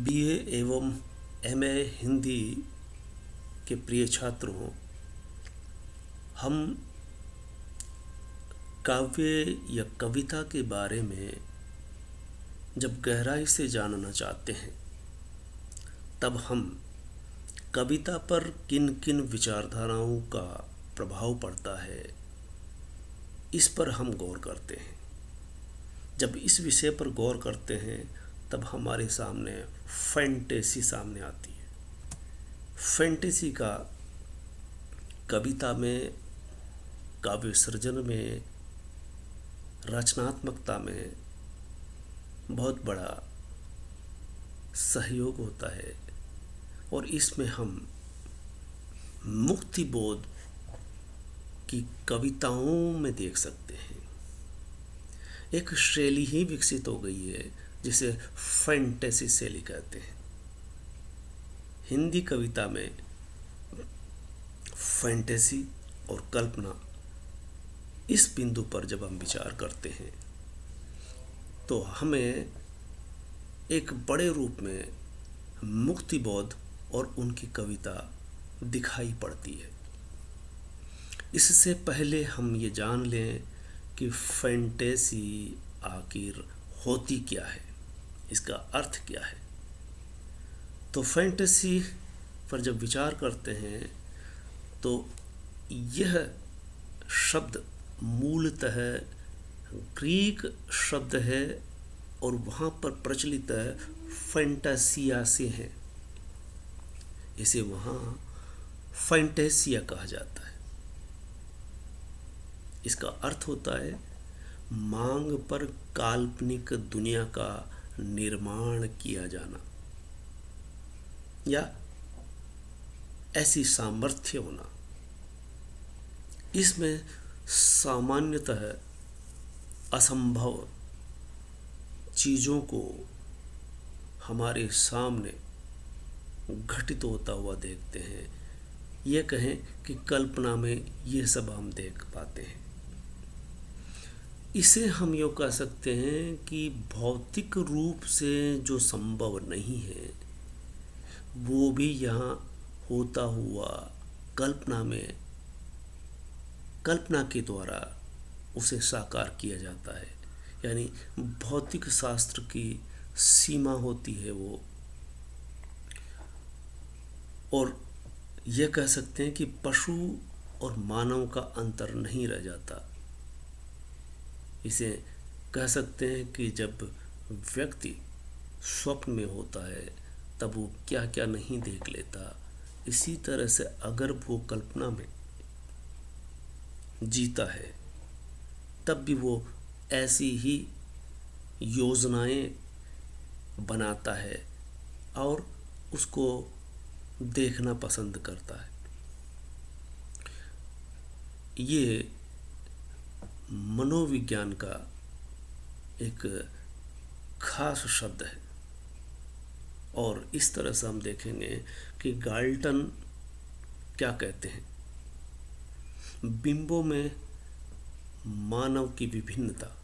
BA एवं MA Hindi के प्रिय छात्रों, हम काव्य या कविता के बारे में जब गहराई से जानना चाहते हैं, तब हम कविता पर किन किन विचारधाराओं का प्रभाव पड़ता है, इस पर हम गौर करते हैं। जब इस विषय पर गौर करते हैं, तब हमारे सामने फैंटेसी सामने आती है। फैंटेसी का कविता में, काव्य सृजन में, रचनात्मकता में बहुत बड़ा सहयोग होता है और इसमें हम मुक्ति बोध की कविताओं में देख सकते हैं। एक शैली ही विकसित हो गई है जिसे फैंटेसी शैली कहते हैं। हिंदी कविता में फैंटेसी और कल्पना, इस बिंदु पर जब हम विचार करते हैं तो हमें एक बड़े रूप में मुक्तिबोध और उनकी कविता दिखाई पड़ती है। इससे पहले हम ये जान लें कि फैंटेसी आखिर होती क्या है, इसका अर्थ क्या है। तो फैंटेसी पर जब विचार करते हैं तो यह शब्द मूलतः ग्रीक शब्द है और वहाँ पर प्रचलित है फैंटासिया से है। इसे वहाँ फैंटेसिया कहा जाता है। इसका अर्थ होता है मांग पर काल्पनिक दुनिया का निर्माण किया जाना या ऐसी सामर्थ्य होना। इसमें सामान्यतः असंभव चीज़ों को हमारे सामने घटित होता हुआ देखते हैं। ये कहें कि कल्पना में ये सब हम देख पाते हैं। इसे हम यूँ कह सकते हैं कि भौतिक रूप से जो संभव नहीं है, वो भी यहाँ होता हुआ कल्पना के द्वारा उसे साकार किया जाता है। यानी भौतिक शास्त्र की सीमा होती है वो, और यह कह सकते हैं कि पशु और मानव का अंतर नहीं रह जाता। इसे कह सकते हैं कि जब व्यक्ति स्वप्न में होता है तब वो क्या क्या नहीं देख लेता। इसी तरह से अगर वो कल्पना में जीता है तब भी वो ऐसी ही योजनाएं बनाता है और उसको देखना पसंद करता है। ये मनोविज्ञान का एक खास शब्द है और इस तरह से हम देखेंगे कि गाल्टन क्या कहते हैं। बिंबों में मानव की विभिन्नता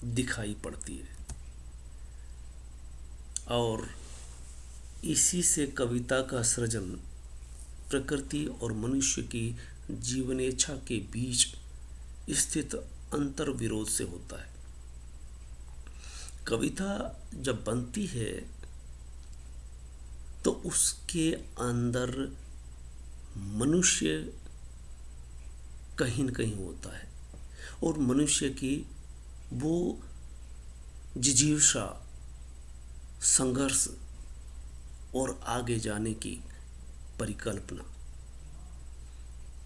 दिखाई पड़ती है और इसी से कविता का सृजन प्रकृति और मनुष्य की जीवनेच्छा के बीच स्थित अंतर विरोध से होता है। कविता जब बनती है तो उसके अंदर मनुष्य कहीं न कहीं होता है और मनुष्य की वो जिजीविषा, संघर्ष और आगे जाने की परिकल्पना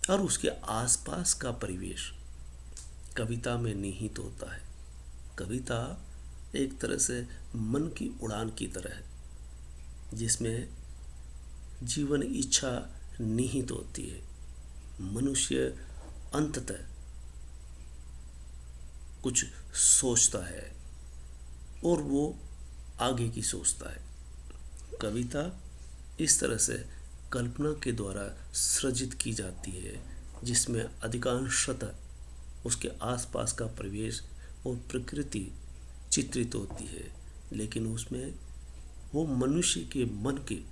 और उसके आसपास का परिवेश कविता में निहित होता है। कविता एक तरह से मन की उड़ान की तरह है जिसमें जीवन इच्छा निहित होती है। मनुष्य अंततः कुछ सोचता है और वो आगे की सोचता है। कविता इस तरह से कल्पना के द्वारा सृजित की जाती है जिसमें अधिकांशतः उसके आसपास का परिवेश और प्रकृति चित्रित होती है, लेकिन उसमें वो मनुष्य के मन की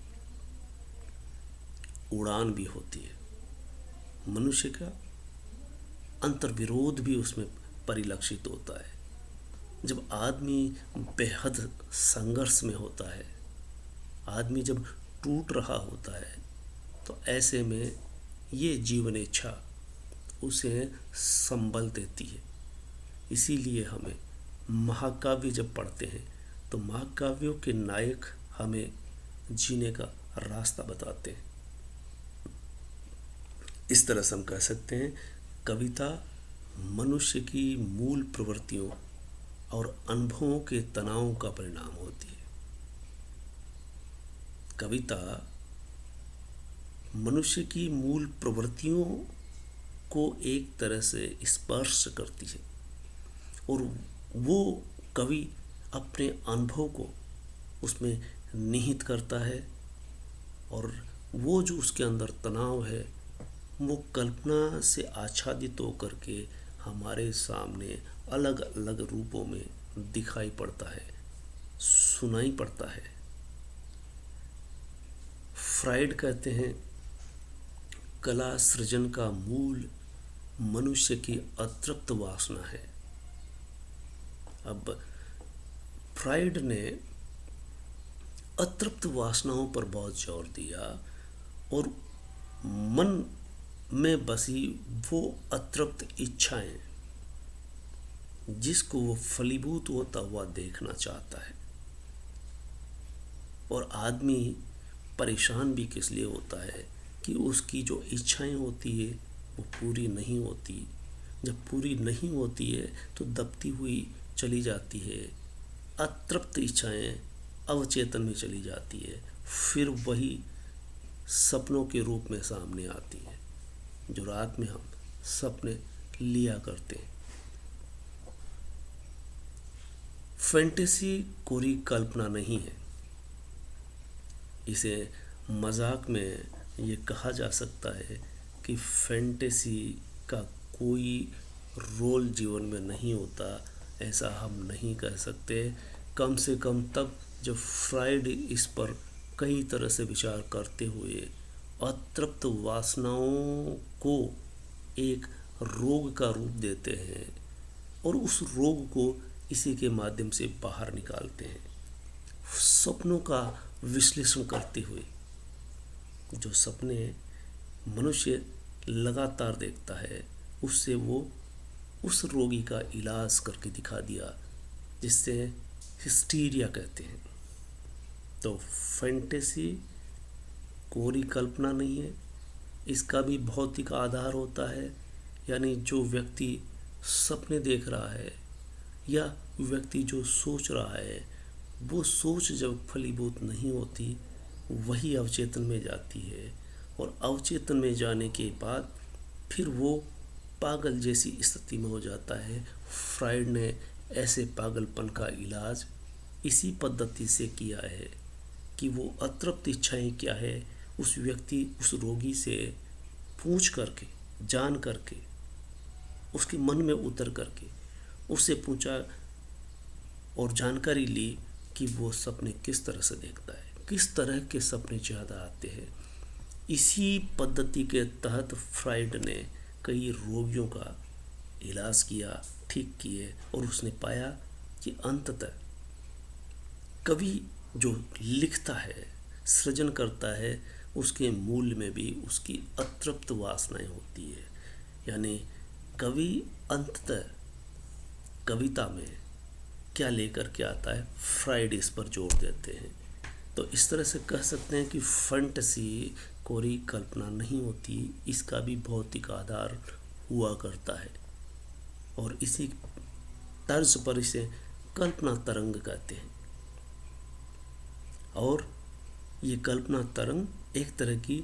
उड़ान भी होती है। मनुष्य का अंतर्विरोध भी उसमें परिलक्षित होता है। जब आदमी बेहद संघर्ष में होता है, आदमी जब टूट रहा होता है, तो ऐसे में ये जीवन इच्छा उसे संबल देती है। इसीलिए हमें महाकाव्य जब पढ़ते हैं तो महाकाव्यों के नायक हमें जीने का रास्ता बताते हैं। इस तरह से हम कह सकते हैं कविता मनुष्य की मूल प्रवृत्तियों और अनुभवों के तनाव का परिणाम होती है। कविता मनुष्य की मूल प्रवृत्तियों को एक तरह से स्पर्श करती है और वो कवि अपने अनुभव को उसमें निहित करता है और वो जो उसके अंदर तनाव है वो कल्पना से आच्छादित होकर के हमारे सामने अलग अलग रूपों में दिखाई पड़ता है, सुनाई पड़ता है। फ्राइड कहते हैं कला सृजन का मूल मनुष्य की अतृप्त वासना है। अब फ्राइड ने अतृप्त वासनाओं पर बहुत जोर दिया और मन में बसी वो अतृप्त इच्छाएं जिसको वो फलीभूत होता हुआ देखना चाहता है। और आदमी परेशान भी किस लिए होता है कि उसकी जो इच्छाएं होती है वो पूरी नहीं होती। जब पूरी नहीं होती है तो दबती हुई चली जाती है, अतृप्त इच्छाएं अवचेतन में चली जाती है, फिर वही सपनों के रूप में सामने आती है जो रात में हम सपने लिया करते हैं। फैंटेसी कोरी कल्पना नहीं है। इसे मजाक में ये कहा जा सकता है कि फैंटेसी का कोई रोल जीवन में नहीं होता, ऐसा हम नहीं कह सकते। कम से कम तब जब फ्राइड इस पर कई तरह से विचार करते हुए अतृप्त वासनाओं को एक रोग का रूप देते हैं और उस रोग को इसी के माध्यम से बाहर निकालते हैं। सपनों का विश्लेषण करते हुए जो सपने मनुष्य लगातार देखता है उससे वो उस रोगी का इलाज करके दिखा दिया, जिससे हिस्टीरिया कहते हैं। तो फैंटेसी कोरी कल्पना नहीं है, इसका भी भौतिक आधार होता है। यानी जो व्यक्ति सपने देख रहा है या व्यक्ति जो सोच रहा है, वो सोच जब फलीभूत नहीं होती वही अवचेतन में जाती है और अवचेतन में जाने के बाद फिर वो पागल जैसी स्थिति में हो जाता है। फ्राइड ने ऐसे पागलपन का इलाज इसी पद्धति से किया है कि वो अतृप्त इच्छाएं क्या है उस व्यक्ति उस रोगी से पूछ करके, जान करके, उसके मन में उतर करके उससे पूछा और जानकारी ली कि वो सपने किस तरह से देखता है, किस तरह के सपने ज़्यादा आते हैं। इसी पद्धति के तहत फ्राइड ने कई रोगियों का इलाज किया, ठीक किए और उसने पाया कि अंततः कवि जो लिखता है, सृजन करता है, उसके मूल में भी उसकी अतृप्त वासनाएं होती है। यानी कवि अंततः कविता में क्या लेकर के आता है, फ्राइड इस पर जोर देते हैं। तो इस तरह से कह सकते हैं कि फैंटेसी कोरी कल्पना नहीं होती, इसका भी भौतिक आधार हुआ करता है और इसी तर्ज पर इसे कल्पना तरंग कहते हैं। और ये कल्पना तरंग एक तरह की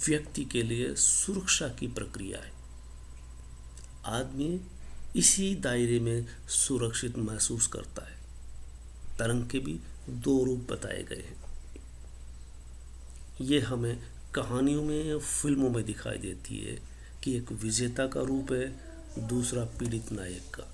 व्यक्ति के लिए सुरक्षा की प्रक्रिया है। आदमी इसी दायरे में सुरक्षित महसूस करता है। तरंग के भी दो रूप बताए गए हैं। ये हमें कहानियों में, फिल्मों में दिखाई देती है कि एक विजेता का रूप है, दूसरा पीड़ित नायक का।